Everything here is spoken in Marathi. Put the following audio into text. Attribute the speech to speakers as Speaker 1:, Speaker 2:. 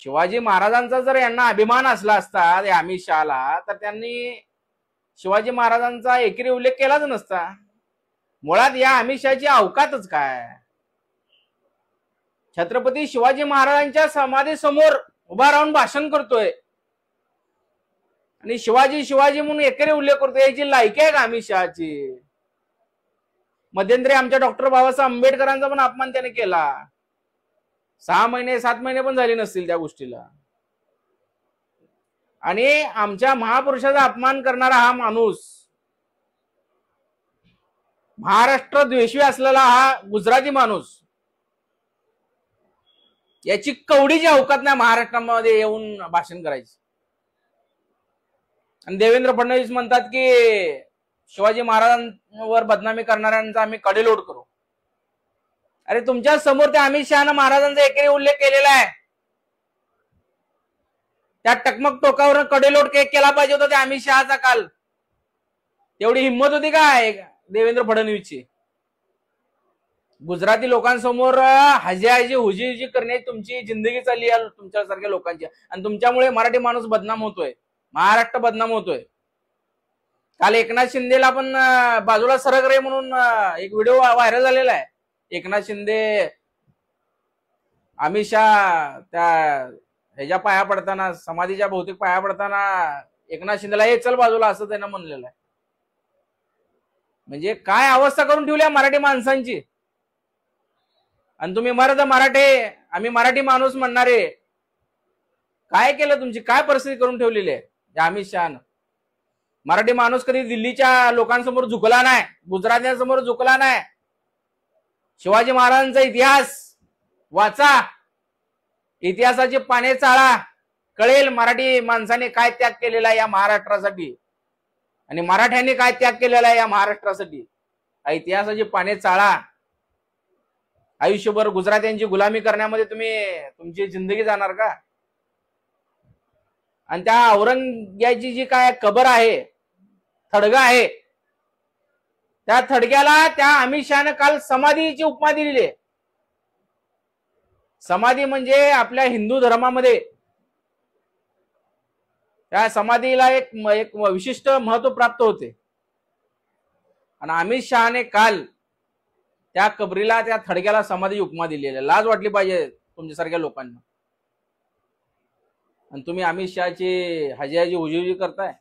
Speaker 1: शिवाजी महाराजांचा जर यांना अभिमान असला असता या अमित शहाला, तर त्यांनी शिवाजी महाराजांचा एकेरी उल्लेख केलाच नसता. मुळात या अमित शहाची अवकातच काय? छत्रपती शिवाजी महाराजांच्या समाधी समोर उभा राहून भाषण करतोय आणि शिवाजी शिवाजी म्हणून एकेरी उल्लेख करतोय. याची लायकी आहे का अमित शहाची? मध्यंतरी आमच्या डॉक्टर बाबासाहेब आंबेडकरांचा पण अपमान त्याने केला. 6 महिने 7 महिने पण झाले नसतील त्या गोष्टीला. आणि आमच्या महापुरुषाचा अपमान करणारा हा माणूस, महाराष्ट्र द्वेषी असलेला हा गुजराती माणूस, याची कवडीची अवकात नाही महाराष्ट्रामध्ये येऊन भाषण करायची. आणि देवेंद्र फडणवीस म्हणतात की शिवाजी महाराजांवर बदनामी करणाऱ्यांचा आम्ही कडेलोट करू. अरे तुमच्या समोर त्या अमित शहानं महाराजांचा एकेरी उल्लेख केलेला आहे. त्या टकमक टोकावर कडेलोट केला पाहिजे होता त्या अमित शहाचा काल. तेवढी हिंमत होती काय देवेंद्र फडणवीसची? गुजराती लोकांसमोर हजी हुजी करण्याची तुमची जिंदगी चालली आहे तुमच्यासारख्या लोकांची. आणि तुमच्यामुळे मराठी माणूस बदनाम होतोय, महाराष्ट्र बदनाम होतोय. काल एकनाथ शिंदेला पण बाजूला सरक रे म्हणून एक व्हिडिओ व्हायरल झालेला आहे. एकनाथ शिंदे अमित शहा त्या ह्याच्या पाया पडताना, समाधीच्या भौतिक पाया पडताना एकनाथ शिंदेला हे चल बाजूला असं त्यांना म्हणलेलं आहे. म्हणजे काय अवस्था करून ठेवली मराठी माणसांची. आणि तुम्ही मराठे, आम्ही मराठी माणूस म्हणणारे, काय केलं? तुमची काय परिस्थिती करून ठेवलेली आहे या अमित शहानं? मराठी माणूस कधी दिल्लीच्या लोकांसमोर झुकला नाही, गुजरात्यांसमोर झुकला नाही. शिवाजी महाराजांचा इतिहास वाचा, इतिहासाची पाने चाळा, कळेल मराठी माणसाने काय त्याग केलेला आहे या महाराष्ट्रासाठी आणि मराठ्यांनी काय त्याग केलेला आहे या महाराष्ट्रासाठी. इतिहासाची पाने चाळा. आयुष्यभर गुजरात्यांची गुलामी करण्यामध्ये तुमची जिंदगी जाणार का? आणि त्या औरंग्याची जी काय कबर आहे, थडगा आहे, त्या थडग्याला त्या अमित शहानं काल समाधीची उपमा दिलेली आहे. समाधी म्हणजे आपल्या हिंदू धर्मामध्ये त्या समाधीला एक विशिष्ट महत्व प्राप्त होते. आणि अमित शहाने काल त्या कबरीला, त्या थडग्याला समाधी उपमा दिलेली आहे. लाज वाटली पाहिजे तुमच्यासारख्या लोकांना. आणि तुम्ही अमित शहाची हजी हुजी करताय.